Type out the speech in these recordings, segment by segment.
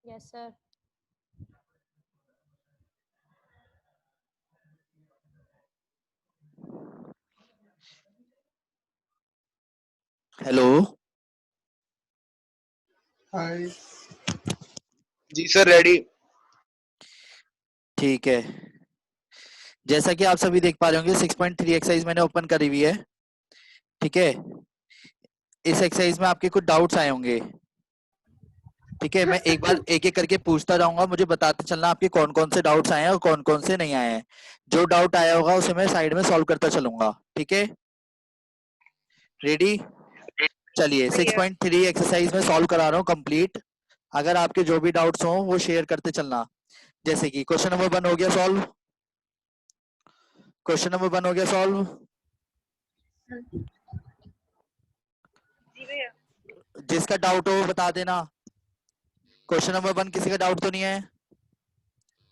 Yes, sir. Hello. हाय। जी sir, ready. ठीक है, जैसा कि आप सभी देख पा रहे होंगे 6.3 एक्सरसाइज मैंने ओपन करी हुई है। ठीक है, इस एक्सरसाइज में आपके कुछ डाउट्स आए होंगे। ठीक है, मैं एक बार एक एक करके पूछता जाऊंगा, मुझे बताते चलना आपके कौन कौन से डाउट्स आए हैं और कौन कौन से नहीं आए हैं। जो डाउट आया होगा उसे मैं साइड में सॉल्व करता चलूंगा। ठीक है, रेडी? चलिए 6.3 एक्सरसाइज में सॉल्व करा रहा हूँ कंप्लीट। अगर आपके जो भी डाउट्स हो वो शेयर करते चलना। जैसे कि क्वेश्चन नंबर 1 हो गया सॉल्व। क्वेश्चन नंबर 1 हो गया सॉल्व। जी भैया। जिसका डाउट हो वो बता देना। क्वेश्चन नंबर 1 किसी का डाउट तो नहीं है?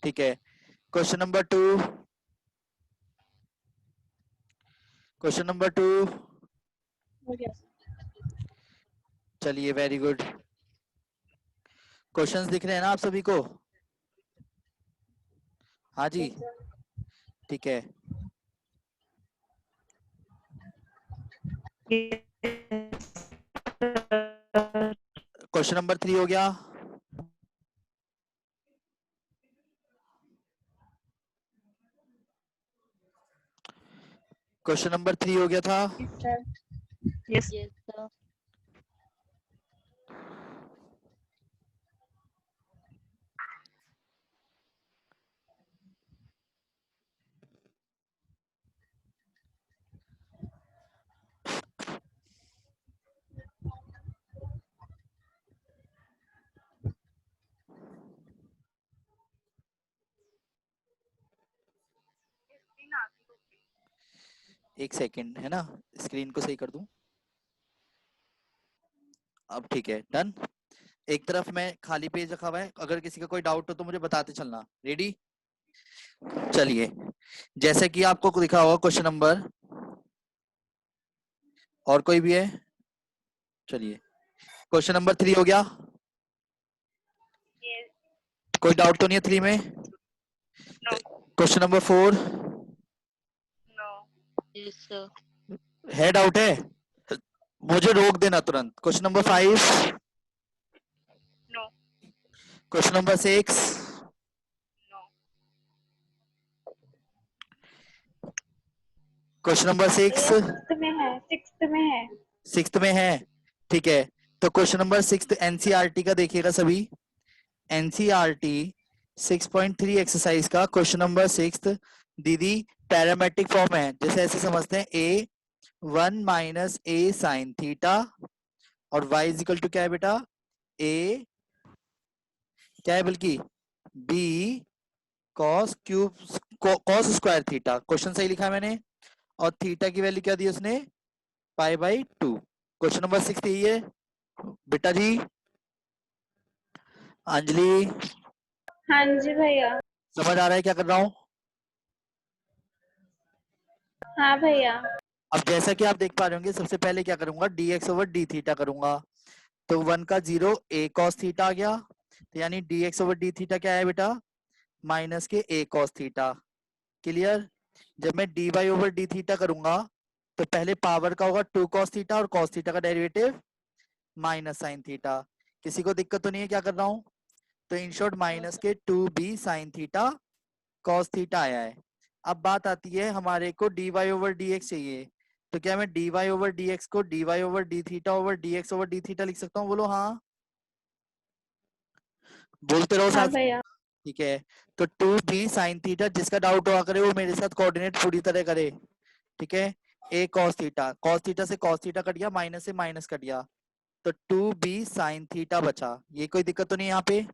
ठीक है, क्वेश्चन नंबर 2। Question number 2। हो गया। चलिए, वेरी गुड। क्वेश्चंस दिख रहे हैं ना आप सभी को? हाँ जी, ठीक है। क्वेश्चन नंबर 3 हो गया। क्वेश्चन नंबर 3 हो गया था। यस। Yes, sir. एक सेकंड है ना, स्क्रीन को सही कर दूं। अब ठीक है, डन। एक तरफ में खाली पेज रखा हुआ है, अगर किसी का कोई डाउट हो तो मुझे बताते चलना। रेडी? चलिए, जैसे कि आपको लिखा होगा क्वेश्चन नंबर, और कोई भी है? चलिए, क्वेश्चन नंबर 3 हो गया। कोई डाउट तो नहीं है 3 में? No. Question number 4 no. Yes, sir. है? डाउट है? मुझे रोक देना तुरंत। Question number 5। No. Question number 6। No. Question number 6 sixth में है, सिक्स्थ में है। 6th में है। ठीक है, तो क्वेश्चन नंबर 6 एनसीईआरटी का देखिएगा सभी। एनसीईआरटी 6.3 एक्सरसाइज का क्वेश्चन नंबर 6 दीदी पैरामेट्रिक फॉर्म है। जैसे ऐसे समझते हैं, a 1 minus a sine theta और y इजिकल टू क्या है बेटा? ए क्या है बल्कि b cos cube cos square theta. क्वेश्चन सही लिखा है मैंने। और थीटा की वैल्यू क्या दी उसने? पाई बाई 2। क्वेश्चन नंबर 6 यही है बेटा जी। अंजलि, हाँ जी भैया। समझ आ रहा है क्या कर रहा हूँ? हाँ भैया। अब जैसा कि आप देख पा रहे होंगे, सबसे पहले क्या करूंगा, D x over d theta करूंगा। तो 1 का 0 ए कॉस थीटा आ गया। तो यानी D x over d theta क्या है बेटा? माइनस के ए कॉस थीटा। क्लियर? जब मैं d y over d theta करूंगा तो पहले पावर का होगा 2 कॉस थीटा और कॉस थीटा का डेरिवेटिव माइनस साइन थीटा। किसी को दिक्कत तो नहीं है क्या कर रहा हूँ? तो इन शॉर्ट माइनस के 2b sine theta cos theta आया है। अब बात आती है, हमारे को d y over d x चाहिए। तो क्या मैं d y over d x को d y over d theta over d x over d theta लिख सकता हूँ? बोलो हाँ। बोलते रहो हाँ साथ। भैया। ठीक है, तो 2b साइन थीटा, जिसका डाउट हुआ करे वो मेरे साथ कोऑर्डिनेट पूरी तरह करे। ठीक है, ए कॉस थीटा से कॉस थीटा कट गया, माइनस से माइनस कट गया, तो 2b साइन थीटा बचा। ये कोई दिक्कत तो नहीं है यहाँ पे?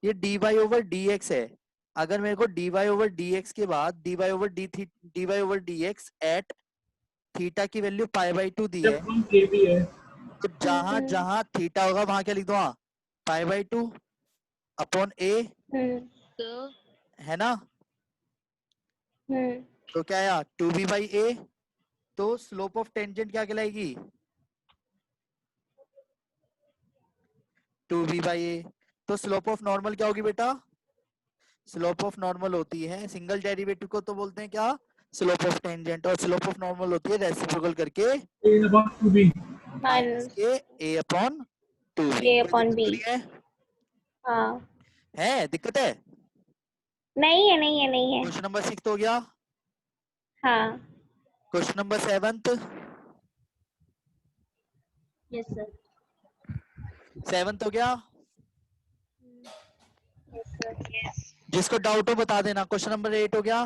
ये d y over d x है। अगर मेरे को d y over d x के बाद d y over d x at theta की वैल्यू पाई बाई 2 दी है, तो जहां जहां थीटा होगा वहां क्या लिख दो? पाई बाई 2 अपॉन ए, Sir. है ना? तो क्या आया? 2b बाई ए। तो स्लोप ऑफ टेंजेंट क्या कहलाएगी? 2b बाई ए। तो स्लोप ऑफ नॉर्मल क्या होगी बेटा? स्लोप ऑफ नॉर्मल होती है सिंगल डेरिवेटिव को तो बोलते हैं क्या? Slope of tangent. और स्लोप ऑफ नॉर्मल होती है रेसिप्रोकल करके माइनस माइनस के a अपॉन 2b। a कोई अपॉन दिक्कत b। तो नहीं है? हाँ, है दिक्कत है? नहीं है, नहीं है, नहीं है। क्वेश्चन नंबर 6 हो गया। हाँ। Question number 7 yes sir. 7 हो गया। Yes sir. जिसको डाउट हो बता देना। क्वेश्चन नंबर 8 हो गया।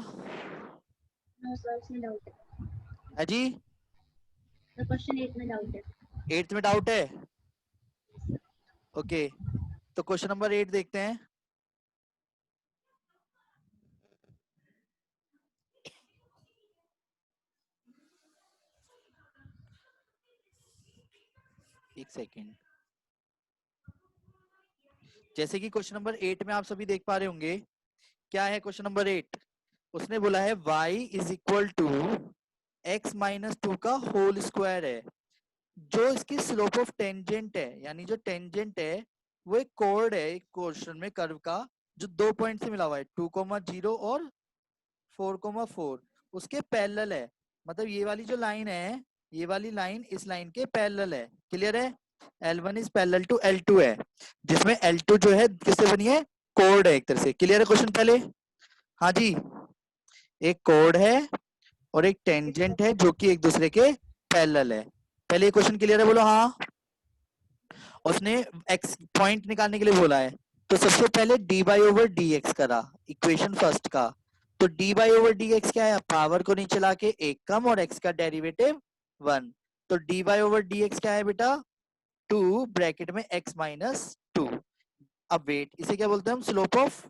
नो सर, इसमें डाउट है। है जी? तो क्वेश्चन 8 में डाउट है। 8 में डाउट है? ओके, तो क्वेश्चन नंबर 8 देखते हैं। एक सेकेंड। जैसे कि क्वेश्चन नंबर 8 में आप सभी देख पा रहे होंगे, क्या है क्वेश्चन नंबर 8? उसने बोला है y is equal to x minus 2 का होल स्क्वायर है। जो इसकी स्लोप ऑफ टेंजेंट है, यानी जो टेंजेंट है वो एक कोड है एक क्वेश्चन में कर्व का, जो 2 पॉइंट से मिला हुआ है 2,0 और 4,4, उसके पैरेलल है। मतलब ये वाली जो लाइन है, ये वाली लाइन इस लाइन के पैरेलल है। क्लियर है? L1 is parallel to L2 है, जिसमें L2 जो है किससे बनी है? कोड है एक तरह से। क्लियर है क्वेश्चन पहले? हाँ जी, एक कोड है और एक टेंजेंट है जो कि एक दूसरे के पैरेलल है। पहले ये क्वेश्चन क्लियर है? बोलो हाँ। उसने x पॉइंट निकालने के लिए बोला है, तो सबसे पहले dy ओवर dx करा इक्वेशन फर्स्ट का। तो dy ओवर dx क्या है? पावर को नीचे लाके एक कम और x का डेरिवेटिव 1। तो dy ओवर dx क्या है बेटा? 2 ब्रैकेट में x माइनस 2। अब वेट, इसे क्या बोलते हैं हम? Slope of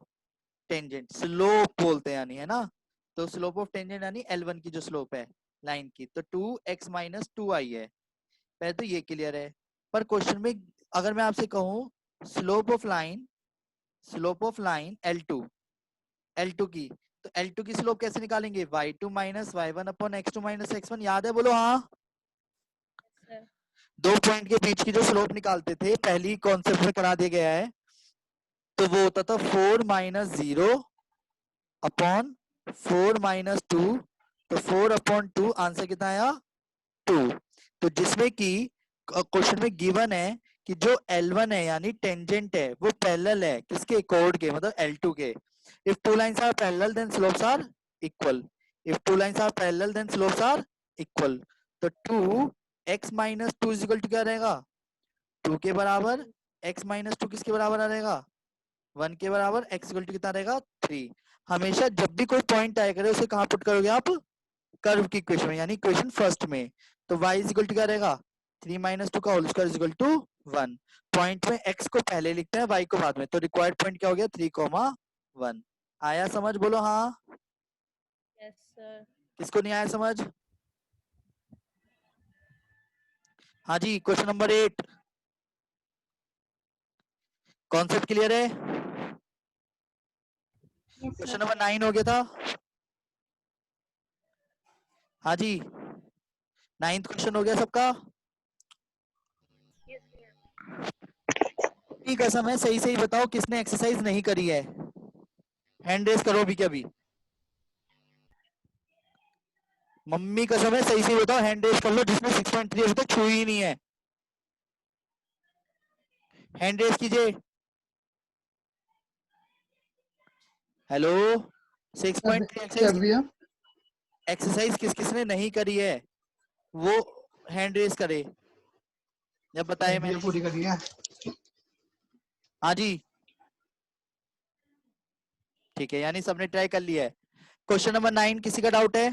tangent. स्लोप बोलते हैं यानी, है ना? तो स्लोप ऑफ टेंजेंट यानी L1 की जो स्लोप है लाइन की, तो 2x माइनस 2 आई है। पहले तो ये क्लियर है। पर क्वेश्चन में अगर मैं आपसे कहूं स्लोप ऑफ लाइन L2 की, तो L2 की स्लोप कैसे निकालेंगे? y2 minus y1 upon x2 minus x1। याद है? बोलो हाँ। दो पॉइंट के बीच की जो स्लोप निकालते थे पहली कॉन्सेप्ट में करा दिया गया है, तो वो होता था 4 माइनस 0 अपॉन 4 माइनस 2। तो 4 अपॉन 2 आंसर कितना आया? 2। तो जिसमें कि क्वेश्चन में गिवन है कि जो L1 है यानी टेंजेंट है वो पैरेलल है किसके? कोड के, मतलब L2 के। If two lines are parallel then slopes are equal. If two lines are parallel then slopes are equal. तो 2x minus 2 is equal to क्या रहेगा? 2 के बराबर। x माइनस 2 किसके बराबर आ रहेगा? 1 के बराबर। x इक्वल टू कितना रहेगा? 3। हमेशा जब भी कोई पॉइंट आया करे उसे कहाँ पुट करोगे आप? कर्व की इक्वेशन में, यानी इक्वेशन फर्स्ट में। तो y इज इक्वल टू क्या रहेगा? 3 माइनस 2 का whole square is equal to 1। Point में x को पहले लिखते हैं, y को बाद में। तो रिक्वायर्ड पॉइंट क्या हो गया? 3,1। आया समझ? बोलो हाँ। Yes sir. किसको नहीं आया समझ? हाँ जी, क्वेश्चन नंबर 8 कॉन्सेप्ट क्लियर है? क्वेश्चन नंबर 9 हो गया था। हाँ जी, 9th क्वेश्चन हो गया सबका? की कसम है, सही सही बताओ किसने एक्सरसाइज नहीं करी है? हैंड रेस करो अभी के अभी। मम्मी कसम है, सही सही बताओ, हैंड रेस कर लो जिसने 6.3 अभी तक छुई ही नहीं है। हैंड रेस कीजिए। हेलो, 6.3 एक्सरसाइज किस किसने नहीं करी है वो हैंड रेस करे, जब बताए मैंने। पूरी करी है। हाँ जी, ठीक है, यानी सबने ट्राई कर लिया है। क्वेश्चन नंबर 9 किसी का डाउट है?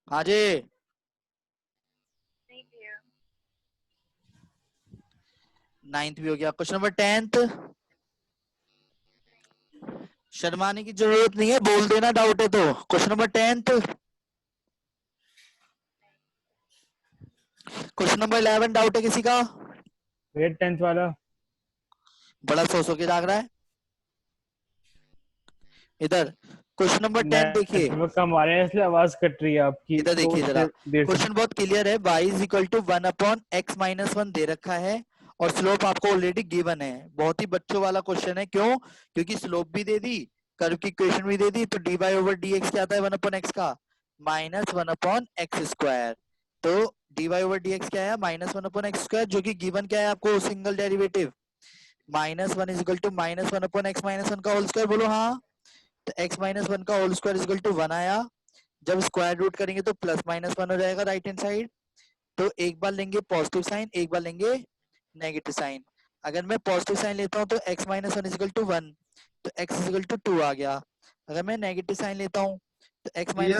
हाँ जी, 9th भी हो गया। Question number 10th। शर्माने की जरूरत नहीं है, बोल देना डाउट है तो। Question number 10th। Question number 11 doubt है किसी का? वेट 10th वाला। बड़ा सो के जाग रहा है इधर। क्वेश्चन नंबर 10 देखिए, नेटवर्क कम आ रहा है इसलिए आवाज कट रही है आपकी। इधर तो देखिए जरा, देर से क्वेश्चन बहुत क्लियर है। y is equal to 1/x-1 दे रखा है और स्लोप आपको ऑलरेडी गिवन है। बहुत ही बच्चों वाला क्वेश्चन है, क्यों? क्योंकि स्लोप भी दे दी, कर्व की इक्वेशन भी दे दी, तो dy/dx क्या आता है 1/x का? -1/x²। तो dy/dx क्या है? -1/x², जो कि गिवन क्या है आपको? Single derivative -1 is equal to -1/x-1 का होल स्क्वायर। बोलो हाँ। तो x-1 का whole square is equal to 1 आया। जब स्क्वायर रूट करेंगे तो +-1 हो जाएगा राइट हैंड साइड। तो एक बार लेंगे पॉजिटिव साइन, एक बार लेंगे नेगेटिव साइन। अगर मैं पॉजिटिव साइन लेता हूँ तो x-1 इज इक्वल टू 1, तो x इज इक्वल टू 2 आ गया। अगर मैं नेगेटिव साइन लेता हूँ तो x भैया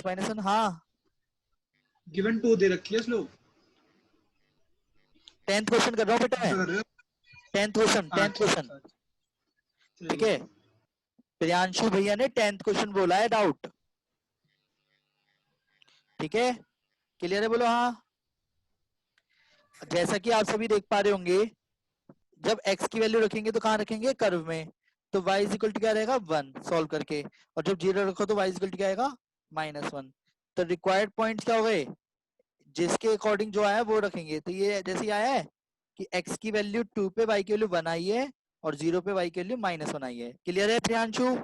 माइनस x-1, हाँ गिवन 2 दे रखी है स्लो। 10th क्वेश्चन कर रहा हूँ बेटा ऐसा मैं, कर रहे हो? 10th क्वेश्चन, 10th अच्छा क्वेश्चन, अच्छा अच्छा, ठीक सही है। है। प्रियांशु भैया ने 10th क्वेश्चन बोला है डाउट, ठीक है, क्लियर है? बोलो हाँ। जैसा कि आप सभी देख पा रहे होंगे, जब x की वैल्यू रखेंगे तो कहाँ रखेंगे? कर्व में। तो y इज इक्वल टू क्या रहेगा? 1 सॉल्व करके। और जब 0 रखो तो y इज इक्वल टू क्या आएगा? -1। तो रिक्वायर्ड पॉइंट्स क्या हो गए? जिसके अकॉर्डिंग जो आया वो रखेंगे। तो ये जैसे ही आया है कि x की वैल्यू 2 पे, y की वैल्यू 1 आई है और 0 पे y की वैल्यू -1 आई है। क्लियर है प्रियांशु?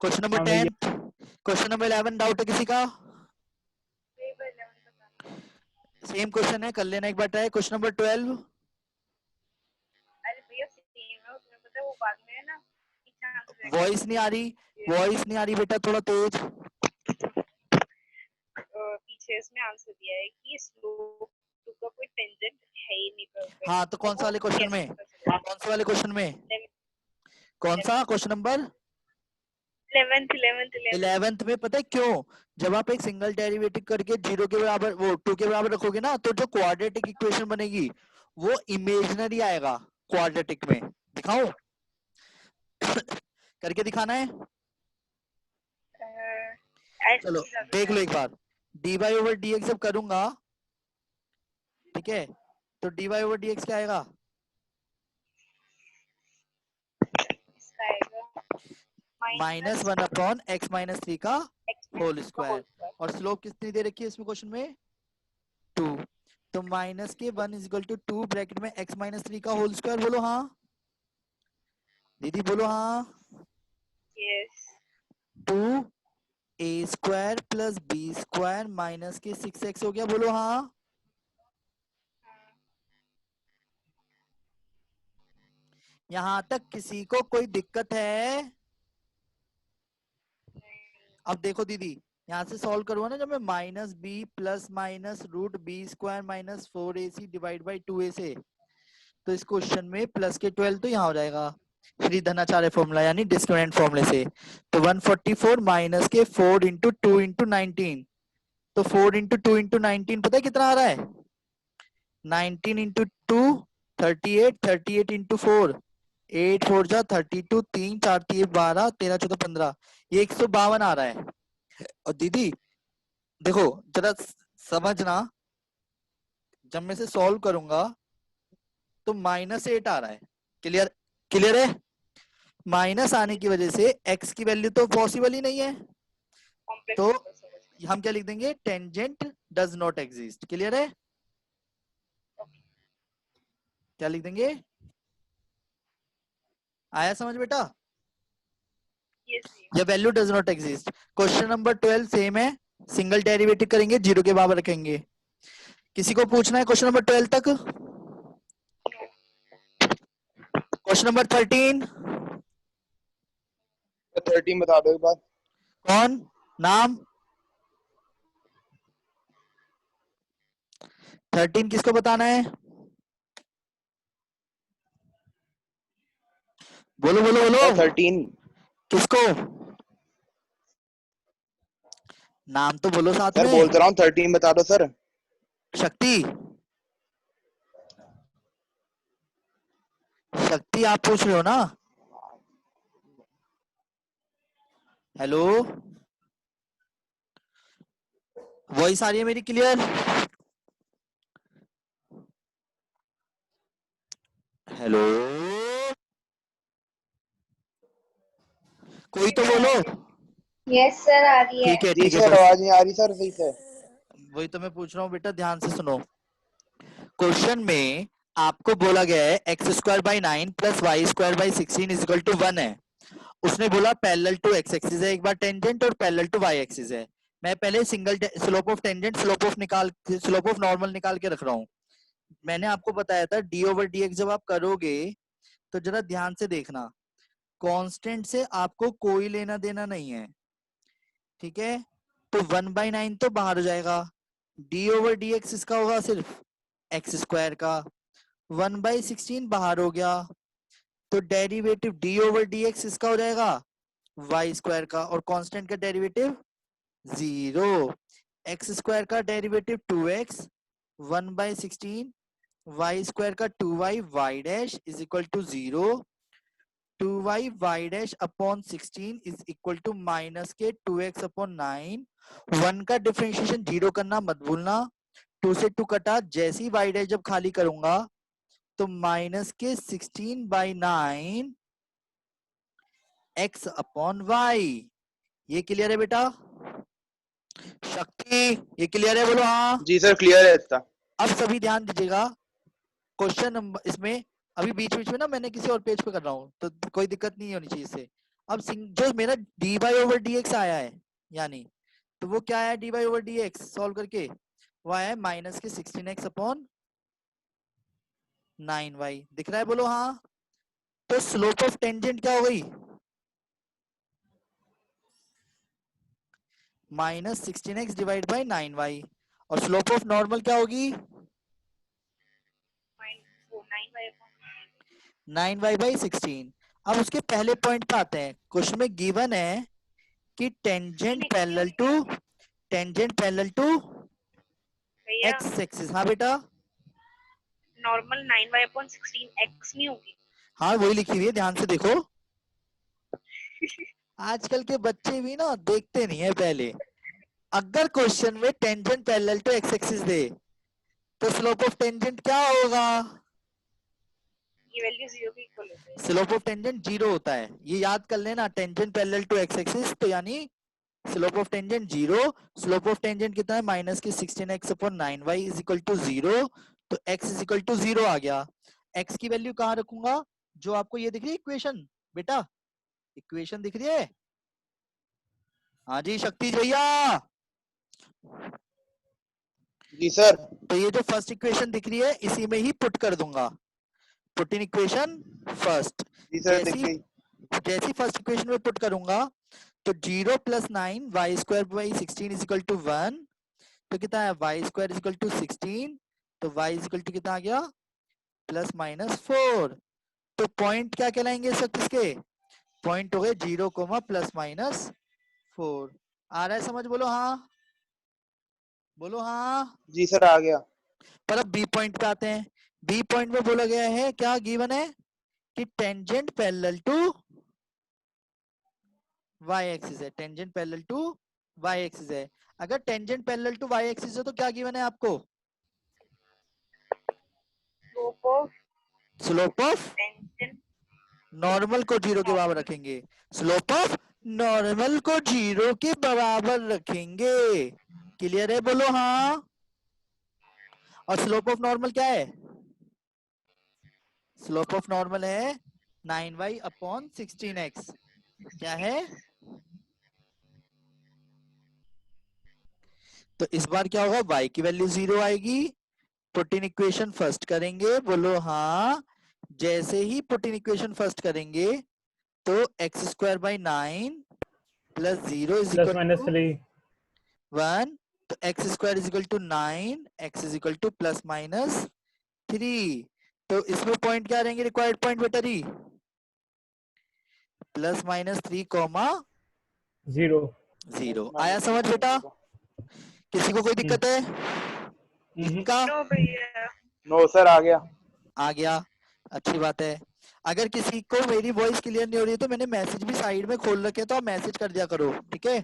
क्वेश्चन नंबर हाँ भैया। 10, क्वेश्चन नंबर 11 डाउट है किसी का? सेम क्वेश्चन है, कर लेना एक बार ट्राई। क्वेश्चन नंबर 12, अरे भैया सेम है, उसमें पता है वो बाद में है ना पीछे आंसर देगा। वॉइस नहीं आ रही, वॉइस नहीं आ रही बेटा, थोड़ा तेज। पीछे इसमें आंसर दिया है कि स्लोप का कोई टेंजेंट है ही नहीं परफेक्ट, हाँ तो कौन सा वो वाले क्वेश्चन कैसे में? पता चलेगा? कौन से वाले क्वेश्चन में? कौन सा क्वेश्चन नंबर? 11th 11th में। पता है क्यों? जब आप एक सिंगल डेरिवेटिव करके 0 के बराबर, वो 2 के बराबर रखोगे ना, तो जो क्वाड्रेटिक इक्वेशन बनेगी वो इमेजिनरी आएगा क्वाड्रेटिक में। दिखाऊं? करके दिखाना है? ऐसे चलो ही जा देख सकता लो है। एक बार। dy/dx जब करूंगा, ठीक है, तो dy/dx क्या आएगा? इसका आएगा -1/x-3 का होल -1 का होल स्क्वायर। स्क्वायर। और स्लोप कितनी दे रखी है इसमें क्वेश्चन में? 2। तो -1 इज इक्वल टू 2 ब्रैकेट में x-3 का होल स्क्वायर। बोलो हाँ। दीदी बोलो हाँ। यस 2a² + b² - 6x हो गया। बोलो हाँ। यहाँ तक किसी को कोई दिक्कत है? अब देखो दीदी, यहाँ से सॉल्व करूंगा ना, जब मैं -b ± √b² - 4ac divide by 2a से, तो इस क्वेश्चन में प्लस के 12 तो यहाँ हो जाएगा श्री धनाचार्य फॉर्मूला, यानी डिस्क्रिमिनेंट फॉर्मूले से। तो 144 माइनस के 4 इंटू 2 इंटू 19, तो 4 इंटू 2 इंटू 19 पता है कितना आ रहा है? 19 इंटू 2 38, 38 इंटू 4 8 4 जा 32, 3 4 3 12, 13 14 15, ये 152 आ रहा है। और दीदी देखो जरा समझना, जब मैं से सॉल्व करूंगा तो -8 आ रहा है। क्लियर? क्लियर है? माइनस आने की वजह से x की वैल्यू तो पॉसिबल ही नहीं है, कॉम्प्लेक्स तो नंबर समझ। हम क्या लिख देंगे? Tangent does not exist. Clear है? क्या लिख देंगे? आया समझ बेटा? यस ये value does not exist. Question number 12 same है, सिंगल डेरिवेटिव करेंगे, 0 के बराबर रखेंगे। किसी को पूछना है क्वेश्चन नंबर 12 तक? क्वेश्चन नंबर 13, 13 बता दो एक बार। कौन? नाम 13 किसको बताना है? बोलो बोलो बोलो, 13 किसको? नाम तो बोलो साथ सर, में। बोलते रहा हूँ 13 बता दो सर। शक्ति, शक्ति आप पूछ रहे हो ना? हेलो, वॉइस आ रही है मेरी क्लियर? हेलो, कोई तो बोलो। यस सर आ रही है। ठीक है जी ठीक है, सर बस आवाज नहीं आ रही सर सही से। वही तो मैं पूछ रहा हूँ बेटा, ध्यान से सुनो। क्वेश्चन में आपको बोला गया है x square by 9 plus y square by 16 is equal to 1 है। उसने बोला पैरेलल टू एक्स एक्सिस है, एक बार टेंजेंट और पैरेलल टू वाई एक्सिस है। मैं पहले single slope of tangent slope of normal निकाल के रख रहा हूँ। मैंने आपको बताया था डी ओवर डी एक्स जब आप करोगे तो जरा ध्यान से देखना, कांस्टेंट से आपको कोई लेना देना नहीं है, ठीक है। तो 1/9 तो बाहर हो जाएगा, डी ओवर डी एक्स इसका होगा सिर्फ एक्स स्क्वायर का, 1/16 बाहर हो गया, तो derivative d over d x इसका हो जाएगा वाई स्क्वायर का, और कांस्टेंट का डेरिवेटिव 0। एक्स स्क्वायर का डेरिवेटिव 2x, 1/16 वाई स्क्वायर का 2y y dash is equal to 0, 2y y dash upon 16 is equal to minus के 2x अपॉन 9। 1 का डिफरेंशिएशन 0 करना मत भूलना, 2 से 2 कटा, जैसी वाई डैश जब खाली करूंगा तो माइनस के 16/9 x अपॉन वाई। ये क्लियर है बेटा? शक्ति ये क्लियर है, बोलो हाँ। जी सर क्लियर है इतना। अब सभी ध्यान दीजिएगा, क्वेश्चन नंबर इसमें अभी बीच बीच में ना मैंने किसी और पेज पे कर रहा हूँ तो कोई दिक्कत नहीं होनी चाहिए इससे। अब जो मेरा d y over d x आया है, यानी तो वो क्या है, d y over d x solve करके वो आया है माइनस के 16x अपॉन 9y। दिख रहा है, बोलो हाँ। तो स्लोप ऑफ टेंजेंट क्या हो गई, minus 16x divide by 9y, और स्लोप ऑफ नॉर्मल क्या होगी 9y बाई 16। अब उसके पहले पॉइंट पे आते हैं। क्वेश्चन में गिवन है कि टेंजेंट पैरेलल टू भैया एक्स एक्सिस। हाँ बेटा, नॉर्मल 9y/16 x नहीं होगी? हाँ वही लिखी हुई है, ध्यान से देखो। आजकल के बच्चे भी ना देखते नहीं है। पहले अगर क्वेश्चन में tangent parallel to x axis दे तो स्लोप ऑफ टेंजेंट क्या होगा, ये वैल्यू 0 के इक्वल होती है। स्लोप ऑफ टेंजेंट 0 होता है, ये याद कर लेना। Tangent parallel to x axis तो यानी slope of tangent 0। Slope of tangent कितना है, माइनस के 16x upon 9y is equal to 0, तो x इज इक्वल टू 0 आ गया। x की वैल्यू कहाँ रखूंगा, जो आपको ये दिख रही है इक्वेशन, बेटा इक्वेशन दिख रही है? हाँ जी शक्ति भैया। जी सर। तो ये जो फर्स्ट इक्वेशन दिख रही है इसी में ही पुट कर दूंगा, पुट इन इक्वेशन फर्स्ट। जी सर दिख गई। जैसी फर्स्ट इक्वेशन में पुट करूंगा तो 0 + 9 y square by 16 is equal to 1, तो कितना है y square is equal to 16, तो वाई इज इक्वल टू कितना आ गया +-4। तो पॉइंट क्या कहलाएंगे सब किसके, पॉइंट हो गए 0, +-4। आ रहा है समझ, बोलो हाँ, बोलो हाँ। जी सर आ गया। पर अब बी पॉइंट पे आते हैं। बी पॉइंट में बोला गया है, क्या गिवन है कि tangent parallel to y axis है, tangent parallel to y axis है। अगर tangent parallel to y axis है तो क्या गिवन है आपको, स्लोप ऑफ टेंजेंट नॉर्मल को 0 के बराबर रखेंगे, स्लोप ऑफ नॉर्मल को 0 के बराबर रखेंगे। क्लियर है, बोलो हाँ। और स्लोप ऑफ नॉर्मल क्या है, स्लोप ऑफ नॉर्मल है 9y अपॉन 16x। क्या है, तो इस बार क्या होगा, y की वैल्यू 0 आएगी। पुट इन इक्वेशन फर्स्ट करेंगे, बोलो हाँ। जैसे ही पुट इन इक्वेशन फर्स्ट करेंगे तो x square by 9 plus 0 is plus equal minus to 3 1, तो x square is equal to 9, x is equal to +-3। तो इसमें पॉइंट क्या रहेंगे, रिक्वायर्ड पॉइंट बेटा जी +-3, 0। आया समझ बेटा, किसी को कोई दिक्कत है इसका? नो भैया। नो सर आ गया। आ गया, अच्छी बात है। अगर किसी को मेरी वॉइस क्लियर नहीं हो रही है तो मैंने मैसेज भी साइड में खोल रखे, तो आप मैसेज कर दिया करो, ठीक है।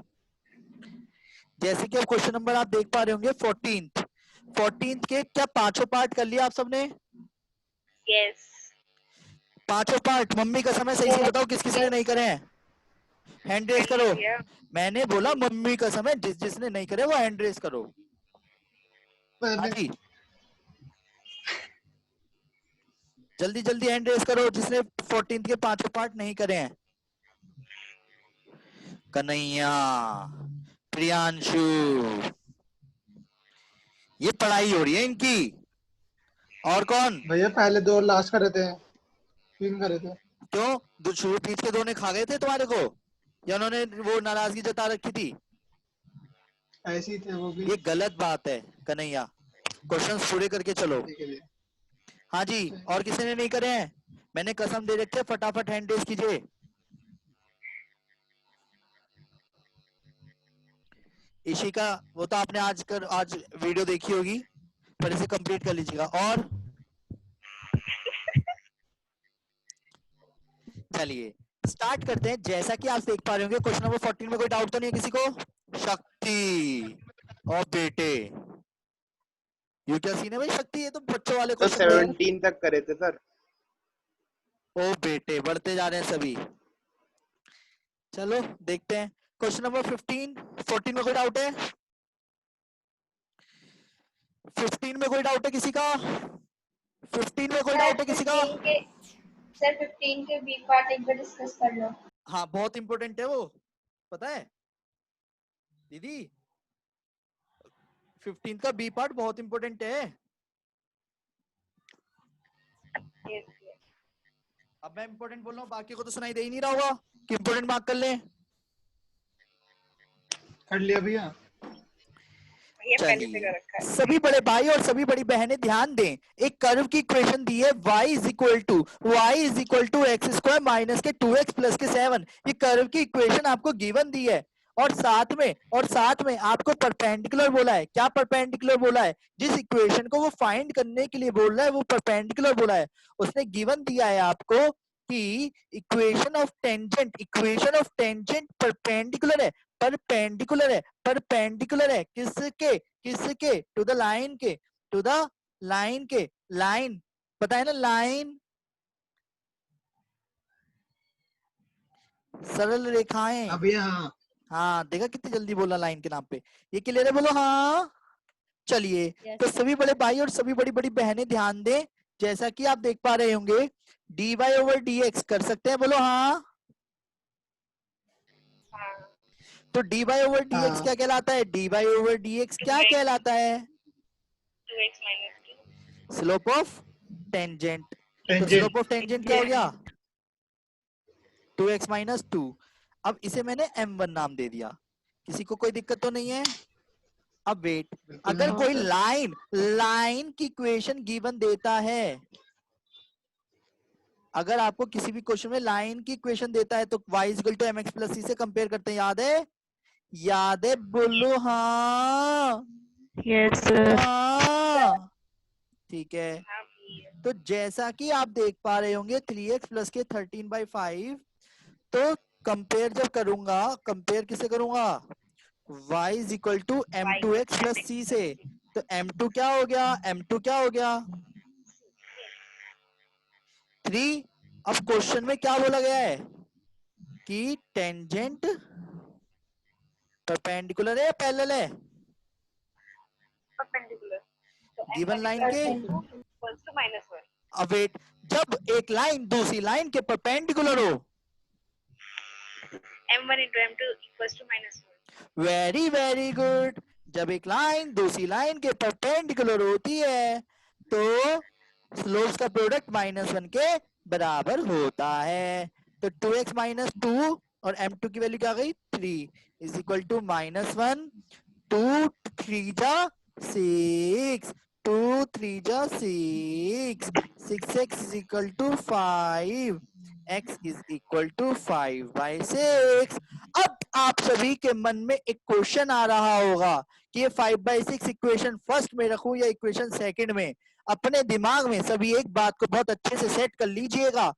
जैसे कि अब क्वेश्चन नंबर आप देख पा रहे होंगे 14th के क्या पांचों पार्ट कर लिया आप सबने? यस। पांचों पार्ट मम्मी का समय सही से बताओ किस किस ने नहीं करे हैं। हैंड रेस करो। भैया मैंने बोला मम्मी कसम है, जिसने नहीं करे वो हैंड रेस करो। हाँ जी, जल्दी जल्दी हैंड रेस करो जिसने 14th के 5 पार्ट नहीं करे हैं। कन्हैया, प्रियांशु, ये पढ़ाई हो रही है इनकी। और कौन? भैया पहले 2 लास्ट करे थे, 3 करे थे। क्यों? दो शुरू बीच के 2 ने खा गए थे तुम्हारे को, या उन्होंने वो नाराजगी जता रखी थी? ऐसे ही थे वो भी। ये गलत बात है कन्हैया, क्वेश्चंस पूरे करके चलो। ठीक है भैया। हाँ जी, और किसी ने नहीं करे हैं? मैंने कसम दे रखी है, फटाफट हैंड रेस कीजिए। इशिका, वो तो आपने आज वीडियो देखी होगी, पर इसे कंप्लीट कर लीजिएगा। और चलिए स्टार्ट करते हैं। जैसा कि आप देख पा रहे होंगे क्वेश्चन नंबर 14 में कोई डाउट तो नहीं है किसी को? शक्ति और बेटे, ये क्या सीन है भाई? शक्ति, ये तो बच्चों वाले तो क्वेश्चन है। 17 तक करे थे सर। ओ बेटे, बढ़ते जा रहे हैं सभी। चलो देखते हैं क्वेश्चन नंबर 14 में कोई डाउट है? 15 में कोई डाउट है किसी का? 15 में कोई डाउट है किसी का? सर 15 के बी पार्ट एक बार डिस्कस कर लो। हाँ, बहुत इंपॉर्टेंट है वो, पता है दीदी? 15 का बी पार्ट बहुत इंपॉर्टेंट है। अब मैं इंपॉर्टेंट बोल रहा हूँ, बाकी को तो सुनाई दे ही नहीं रहा होगा कि इंपॉर्टेंट मार्क कर लें। कर लिया भैया। भैया पहले से कर रखा है। सभी बड़े भाई और सभी बड़ी बहनें ध्यान दें, एक कर्व की इक्वेशन दी है y is equal to x square minus के 2x प्लस के 7। ये कर्व की इक्वेशन आपको गिवन दी है, और साथ में आपको परपेंडिकुलर बोला है। क्या परपेंडिकुलर बोला है? जिस इक्वेशन को वो फाइंड करने के लिए बोल रहा है वो परपेंडिकुलर बोला है। उसने गिवन दिया है आपको कि इक्वेशन ऑफ टेंजेंट परपेंडिकुलर है। परपेंडिकुलर है किसके? टू द लाइन के। लाइन पता है ना? लाइन, सरल रेखाएं। अब भैया हाँ। हाँ, देखा कितनी जल्दी बोला लाइन के नाम पे। ये क्लियर है? बोलो हाँ। चलिए तो सभी बड़े भाई और सभी बड़ी बड़ी बहनें ध्यान दें, जैसा कि आप देख पा रहे होंगे dy ओवर dx कर सकते हैं। बोलो हाँ। तो dy ओवर dx हाँ। क्या कहलाता है? dy ओवर dx क्या कहलाता है? 2x - 2 slope of tangent. तो स्लोप ऑफ टेंजेंट क्या हो गया? 2x minus 2। अब इसे मैंने m1 नाम दे दिया। किसी को कोई दिक्कत तो नहीं है? अब वेट, अगर कोई लाइन की इक्वेशन गिवन देता है, अगर आपको किसी भी क्वेश्चन में लाइन की इक्वेशन देता है तो y equal to mx plus c से कंपेयर करते हैं। याद है? बोलो हाँ। Yes sir. हाँ, ठीक है। तो जैसा कि आप देख पा रहे होंगे 3x प्लस के 13/5, तो कंपेयर जब करूंगा, कंपेयर किसे करूंगा? y is equal to m2x plus c से। तो m2 क्या हो गया? 3। अब क्वेश्चन में क्या बोला गया है कि टेंजेंट परपेंडिकुलर है या पैरेलल है? परपेंडिकुलर। गिवन लाइन के इक्वल्स टू -1। अब वेट, जब एक लाइन दूसरी लाइन के परपेंडिकुलर हो, m1 * m2 equals to -1। Very good. जब एक लाइन दूसरी लाइन के परपेंडिकुलर होती है तो स्लोप्स का प्रोडक्ट -1 के बराबर होता है। तो 2x माइनस 2 और m2 की वैल्यू क्या गई? 3 इज इक्वल टू -1। 2 3 जा 6, 2 3 जा 6, 6x is equal to 5, x is equal to 5/6। अब आप सभी के मन में एक क्वेश्चन आ रहा होगा कि ये 5/6 इक्वेशन फर्स्ट में रखूं या इक्वेशन सेकंड में? अपने दिमाग में सभी एक बात को बहुत अच्छे से सेट कर लीजिएगा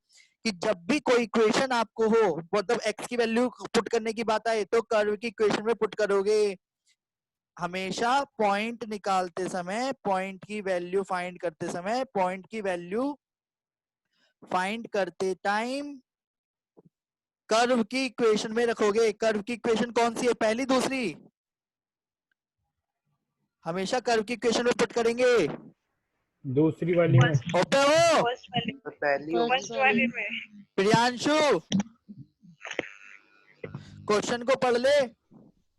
कि जब भी कोई इक्वेशन आपको हो, मतलब x की वैल्यू पुट करने की बात आए तो कर्व की इक्वेशन में पुट करोगे। हमेशा पॉइंट निकालते समय, पॉइंट की वैल्यू फाइंड करते समय, पॉइंट की वैल्यू फाइंड करते टाइम कर्व की इक्वेशन में रखोगे। कर्व की इक्वेशन कौन सी है, पहली दूसरी? हमेशा कर्व की इक्वेशन में पुट करेंगे। दूसरी वाली में। ओके हो फर्स्ट वाले तो पहली होगी। फर्स्ट वाले में। प्रियांशु, क्वेश्चन को पढ़ ले,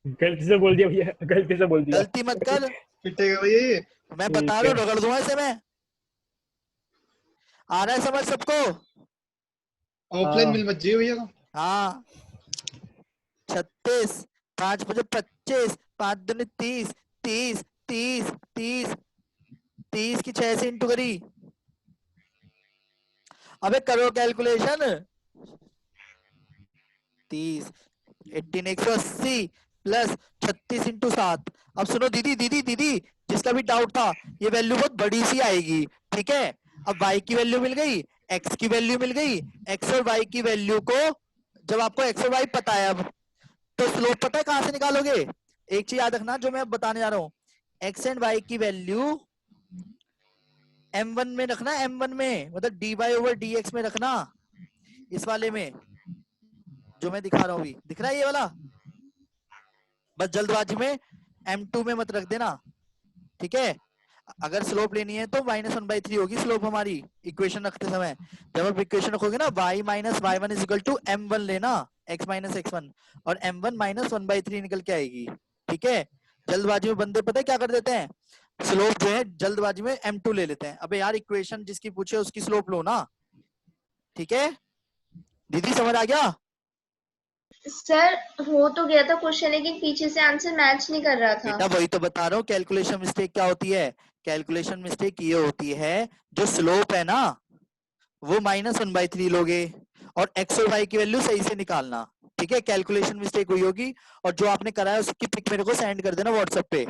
गलती से बोल दिया भैया, गलती से बोल दिया। गलती मत कर। पिटेगा भैया ये। मैं ठीक बता रहा हूँ, है। रगड़ दूंगा इसे मैं। आ रहा है समझ सबको? ऑफलाइन हाँ। मिल मत जाइए भैया को। हाँ 36, 5 5 25, 5 दूनी 30, 30 30 30 30 की 6 से इंटू करी। अबे करो कैलकुलेशन। 30 18 180 plus 36 into 7। अब सुनो दीदी दीदी दीदी, जिसका भी डाउट था, ये वैल्यू बहुत बड़ी सी आएगी, ठीक है? अब y की वैल्यू मिल गई, x की वैल्यू मिल गई। x और y की वैल्यू को, जब आपको x और y पता है, अब तो स्लोप पता है कहां से निकालोगे? एक चीज याद रखना जो मैं बताने जा रहा हूँ, x एंड y की वैल्यू m1 में रखना, m1 में मतलब dy/dx में रखना। इस वाले में जो मैं दिखा रहा हूँ अभी, दिख रहा है ये वाला? बस जल्दबाजी में m2 में मत रख देना, ठीक है? अगर स्लोप लेनी है तो -1/3 होगी स्लोप हमारी इक्वेशन रखते समय। जब आप इक्वेशन रखोगे ना, y minus y1 is equal to m1 लेना, x माइनस x1, और m1 -1/3 निकल के आएगी, ठीक है? जल्दबाजी में बंदे पता है क्या कर देते हैं, स्लोप जो है जल्दबाजी में m2 ले लेते हैं। अबे यार इक्वेशन जिसकी पूछे उसकी स्लोप लो ना, ठीक है? दीदी समझ आ गया? सर हो तो गया था क्वेश्चन, लेकिन पीछे से आंसर मैच नहीं कर रहा था। बेटा वही तो बता रहा हूँ, कैलकुलेशन मिस्टेक क्या होती है? कैलकुलेशन मिस्टेक ये होती है, जो स्लोप है ना वो -1/3 लोगे, और x और y की वैल्यू सही से निकालना, ठीक है? कैलकुलेशन मिस्टेक हुई होगी, और जो आपने करा है उसकी पिक मेरे को सेंड कर देना व्हाट्सएप पे,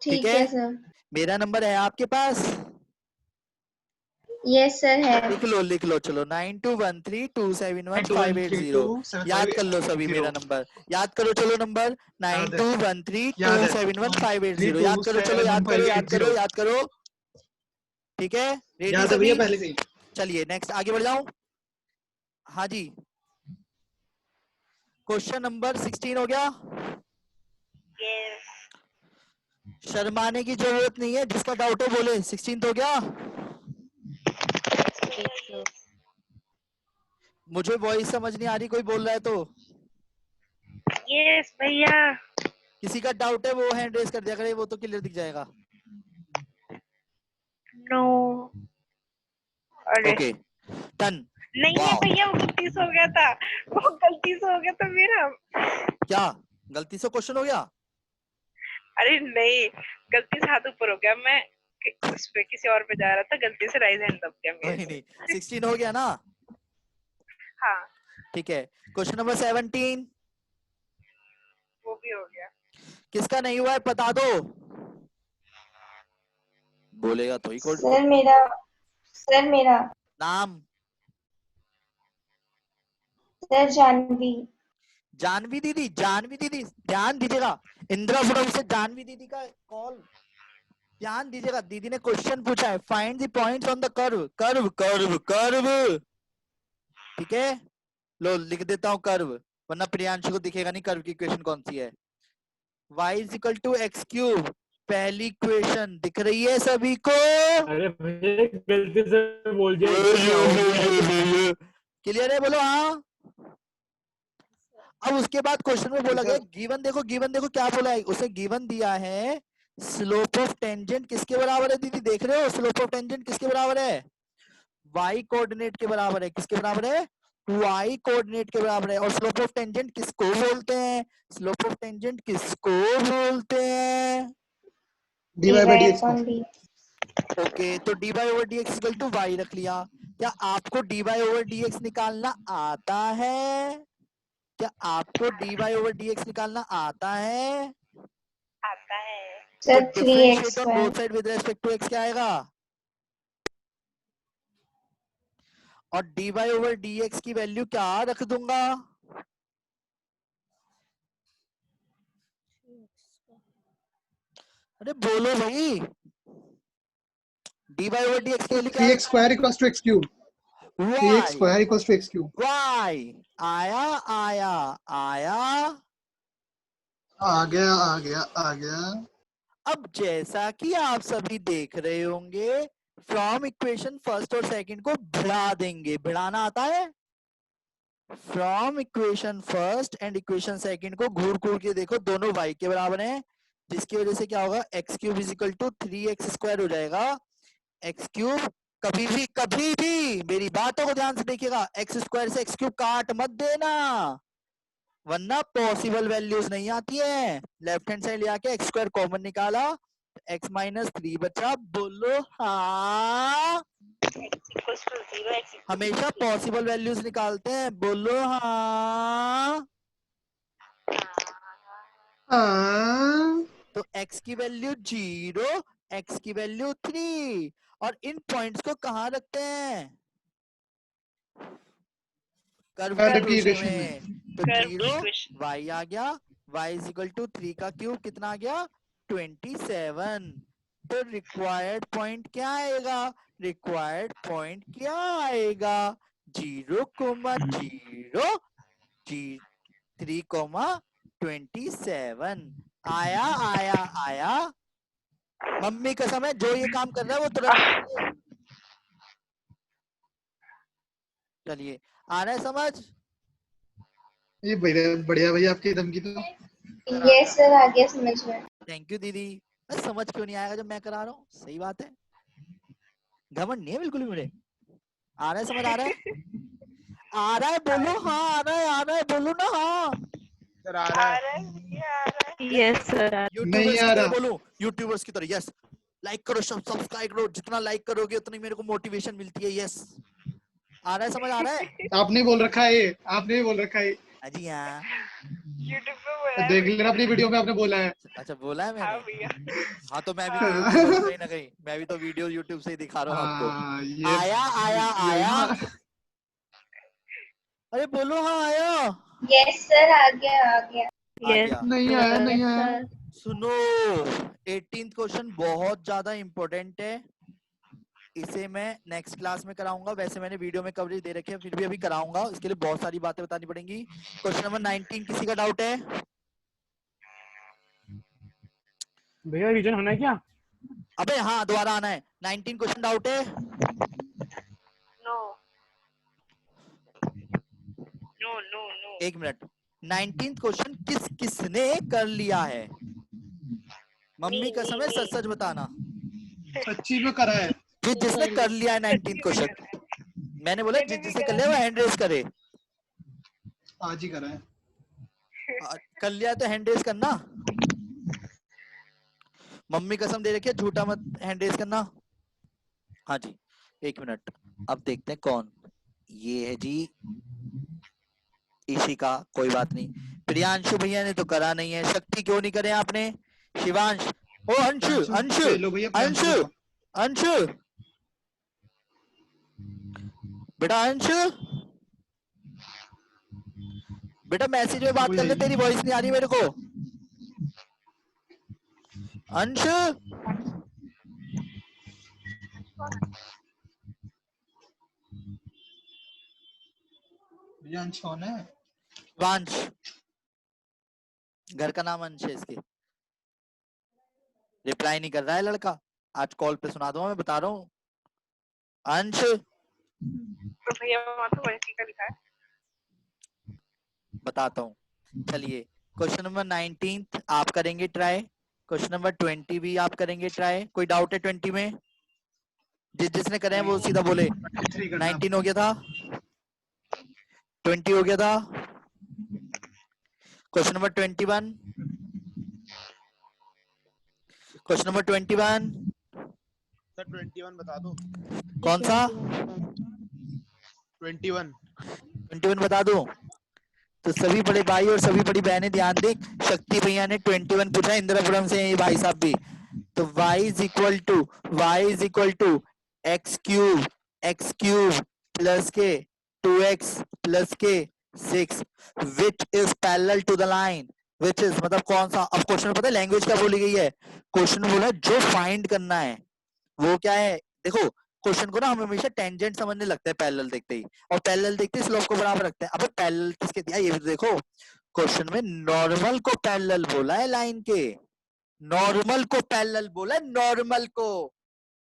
ठीक ठीक है? है सर। मेरा नंबर है आपके पास? यस सर है। लिख लो चलो, 9213271580। याद कर लो सभी मेरा नंबर, याद करो चलो नंबर, 9213271580। याद करो चलो, याद करो याद करो याद करो, ठीक है? रेडी याद है भैया सभी? पहले से ही। चलिए नेक्स्ट आगे बढ़ जाऊं। हाँ जी, क्वेश्चन नंबर 16 हो गया। यस शर्माने की जरूरत नहीं है, जिसका डाउट है बोले। 16 हो गया। Yes, sir. मुझे वॉइस समझ नहीं आ रही, कोई बोल रहा है तो? यस भैया। किसी का डाउट है वो हैंड रेज कर दिया करे, वो तो क्लियर दिख जाएगा। नो। अरे ओके डन। नहीं है वाओ, भैया, वो गलती से हो गया था, वो गलती से हो गया था मेरा। क्या गलती से क्वेश्चन हो गया? अरे नहीं, गलती से हाथ ऊपर हो गया, मैं उस पे किसी और पे जा रहा था, गलती से राइज हैंड दब गया मेरे नहीं से। नहीं, 16 हो गया ना? हाँ ठीक है, क्वेश्चन नंबर 17 वो भी हो गया। किसका नहीं हुआ है बता दो, बोलेगा तो ही कोड। सर मेरा नाम? सर जानवी। जानवी दीदी, जानवी दीदी ध्यान दीजिएगा, इंदिरापुरम से जानवी दीदी का कॉल, ध्यान दीजिएगा। दीदी ने क्वेश्चन पूछा है, find the points on the curve, curve curve curve, ठीक है? लो लिख देता हूँ कर्व, वरना प्रियांशु को दिखेगा नहीं कर्व की इक्वेशन कौन सी है। y is equal to x cube, पहली इक्वेशन दिख रही है सभी को? अरे भैया गलती से बोल दिया। क्लियर है, बोलो हाँ। अब उसके बाद क्वेश्चन में बोला गया गिवन, देखो गिवन देखो क्या बोला है, उसे गिवन दिया है स्लोप ऑफ टेंजेंट किसके बराबर है दीदी, देख रहे हो? स्लोप ऑफ टेंजेंट किसके बराबर है? y कोऑर्डिनेट के बराबर है। किसके बराबर है? y कोऑर्डिनेट के बराबर है। और स्लोप ऑफ टेंजेंट किसको बोलते हैं? स्लोप ऑफ टेंजेंट किसको बोलते हैं? dy/dx को। ओके, तो dy over dx equal to y रख लिया। क्या आपको dy over dx निकालना आता है? क्या आपको dy over dx निकालना आता है? आता है सर तो 3x differentiate on square. Both side with respect to x क्या आएगा? और dy over dx की वैल्यू क्या रख दूंगा? अरे बोलो भाई, dy over dx की वैल्यू क्या? 3x² = x³ 3x y square equals to x cube. y आया आया आया। आ गया। अब जैसा कि आप सभी देख रहे होंगे, फ्रॉम इक्वेशन फर्स्ट और सेकंड को भिड़ा देंगे। भिड़ाना आता है? From equation first and equation second को घूर घूर के देखो, दोनों y के बराबर हैं, जिसकी वजह से क्या होगा, x cube is equal to 3x square हो जाएगा। एक्स क्यूब कभी भी मेरी बातों को ध्यान से देखिएगा, एक्स स्क्वायर से एक्स क्यूब काट मत देना, वरना पॉसिबल वैल्यूज नहीं आती है। लेफ्ट हैंड साइड ले आके एक्स स्क्वायर कॉमन निकाला, एक्स माइनस 3 बचा। बोलो हाँ। इक्वल्स टू 0 x हमेशा पॉसिबल वैल्यूज निकालते हैं, बोलो हाँ। तो x की वैल्यू 0, x की वैल्यू 3, और इन पॉइंट्स को कहाँ रखते हैं, कर्व कर्व की की इक्वेशन इक्वेशन में। तो कर्व की 0 इक्वेशन y आ गया, y इज इक्वल टू 3 का क्यूब कितना आ गया, 27। तो रिक्वायर्ड पॉइंट क्या आएगा, रिक्वायर्ड पॉइंट क्या आएगा, 0,0 3,27। आया आया आया। मम्मी कसम है, जो ये काम कर रहा है वो तुरंत। चलिए, आ रहा है समझ? ये बढ़िया भैया आपकी धमकी तो। यस सर, आ गया समझ में। थैंक यू दीदी। समझ क्यों नहीं आएगा जब मैं करा रहा हूँ, सही बात है, घमंड नहीं है बिल्कुल भी मुझे। आ रहा है समझ, आ रहा है, आ रहा है, बोलो हाँ, आ रहा है, बोलो ना हाँ। सर आ रहा है। Yes sir. यूट्यूबर्स नहीं की आ तरह रहा। बोलो, यूट्यूबर्स की तरह, यस। लाइक करो, सब्सक्राइब करो, जितना लाइक करोगे उतनी मेरे को मोटिवेशन मिलती है। यस, आ रहा है समझ, आ रहा है। आपने बोल रखा है ये, आपने बोल रखा है। अजी हाँ, YouTube पे बोला है देख भैया। लेना अपनी वीडियो में आपने बोला है। अच्छा बोला है हाँ मैंने। भैया। हाँ तो मैं भी तो यूट्यूबर हूँ कहीं ना कहीं, मैं भी तो वीडियो यूट्यूब से ही दिखा रहा हूँ आपको। ये आया आया आया, हाँ। अरे बोलो हाँ आया। यस सर, आ गया। आ यस गया। नहीं आया। सुनो, 18th क्वेश्चन बहुत ज्यादा इंपॉर्टेंट है, इसे मैं नेक्स्ट क्लास में कराऊंगा। वैसे मैंने वीडियो में कवरेज दे रखी है, फिर भी अभी कराऊंगा, इसके लिए बहुत सारी बातें बतानी पड़ेंगी। क्वेश्चन नंबर 19, किसी का डाउट है? भैया रीजन होना है क्या? अबे हाँ, दोबारा आना है। 19 क्वेश्चन डाउट है? No no no no. एक मिनट, 19th क्वेश्चन किस किसने कर लिया है? मम्मी कसम है, सच सच बताना। सच्ची में करा है। जिसने कर लिया है 19th क्वेश्चन, मैंने बोला जिसने कर लिया वो हैंड रेस करे। आज ही करा है। कर लिया तो हैंड रेस करना, मम्मी कसम दे रखी है, झूठा मत हैंड रेस करना। हाँ जी, एक मिनट, अब देखते हैं कौन। ये है जी इसी का, कोई बात नहीं। प्रियांशु भैया ने तो करा नहीं है। शक्ति क्यों नहीं करे आपने? शिवांश, ओ अंशु अंशु लो भैया अंशु अंशु, बेटा अंशु, बेटा मैसेज में बात कर ले, तेरी वॉइस नहीं आ रही मेरे को। अंशु, अंश कौन है? वांश, घर का नाम अंश है इसके। रिप्लाई नहीं कर रहा है लड़का, आज कॉल पे सुना दूंगा, मैं बता रहा हूँ। अंश, तो भैया वहाँ तो वैसी का लिखा है। बताता हूँ, चलिए। क्वेश्चन नंबर 19 आप करेंगे ट्राई, क्वेश्चन नंबर 20 भी आप करेंगे ट्राई। कोई डाउट है 20 में? जिसने करे हैं वो सीधा बोले। 19 हो गया था, 20 हो गया था, question number 21, question number 21 sir 21 बता दो। कौन सा? 21 बता दूं? तो सभी बड़े भाई और सभी बड़ी बहनें ध्यान दें, शक्ति भैया ने 21 पूछा, इंदिरापुरम से ये भाई साहब भी। तो y is equal to x cube plus के 2x प्लस के 6 which is parallel to the line, which is मतलब कौन सा। अब क्वेश्चन पता है लैंग्वेज क्या बोली गई है? क्वेश्चन बोला जो फाइंड करना है वो क्या है। देखो क्वेश्चन को ना हम हमेशा टेंजेंट समझने लगते हैं पैरेलल देखते ही, और पैरेलल देखते ही स्लोप को बराबर रखते हैं। अब पैरेलल किसके दिया ये भी तो देखो, क्वेश्चन में नॉर्मल को पैरेलल बोला है लाइन के, नॉर्मल को पैरेलल बोला है, नॉर्मल को,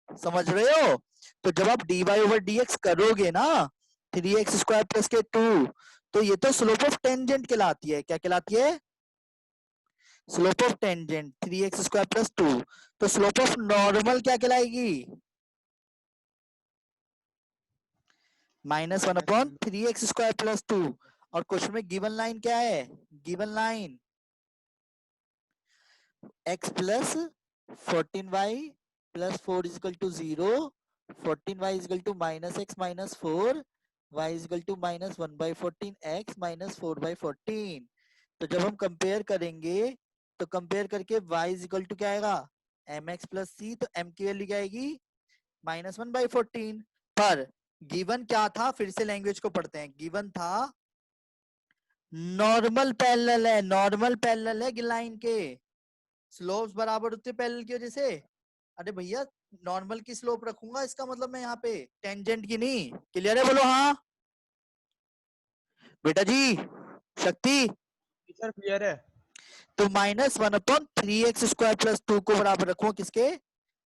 समझ रहे हो? तो जब आप dy ओवर dx करोगे ना 3x स्क्वायर प्लस के 2, तो ये तो स्लोप ऑफ टेंजेंट कहलाती है। क्या कहलाती है? Slope of tangent 3x square plus 2। तो स्लोप ऑफ नॉर्मल क्या कहलाएगी? -1/3x square plus 2। और क्वेश्चन में गिवन लाइन क्या है? गिवन लाइन x प्लस 14y plus 4 is equal to 0, 14y is equal to -x minus 4, y is equal to -1/14 x minus 4/14। तो जब हम कंपेयर करेंगे तो कंपेयर करके y इज इक्वल टू क्या आएगा? mx plus c। तो m की वैल्यू क्या आएगी? -1/14। पर गिवन क्या था? फिर से लैंग्वेज को पढ़ते हैं। गिवन था नॉर्मल पैरेलल है, नॉर्मल पैरेलल है लाइन के, स्लोप्स बराबर होते पैरेलल की वजह से। अरे भैया नॉर्मल की स्लोप रखूंगा, इसका मतलब मैं यहाँ पे टेंजेंट की नहीं। क्लियर है? बोलो हाँ बेटा जी। शक्ति सर क्लियर है। तो -1/3x स्क्वायर प्लस 2 को बराबर रखूंगा किसके?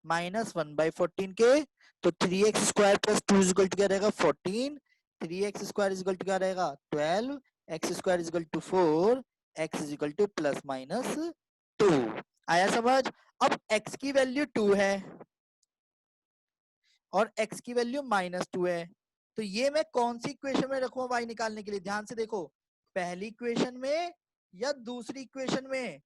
-1/14 के। तो 3x square plus 2 is equal to क्या रहेगा? 14। 3x square is equal to क्या रहेगा? 12। x square is equal to 4। x is equal to plus minus 2। आया समझ? अब x की वैल्यू 2 है और x की वैल्यू -2 है, तो ये मैं कौन सी इक्वेशन में रखूंगा y निकालने के लिए? ध्यान से देखो, पहली इक्वेशन में या दूसरी इक्वेशन में?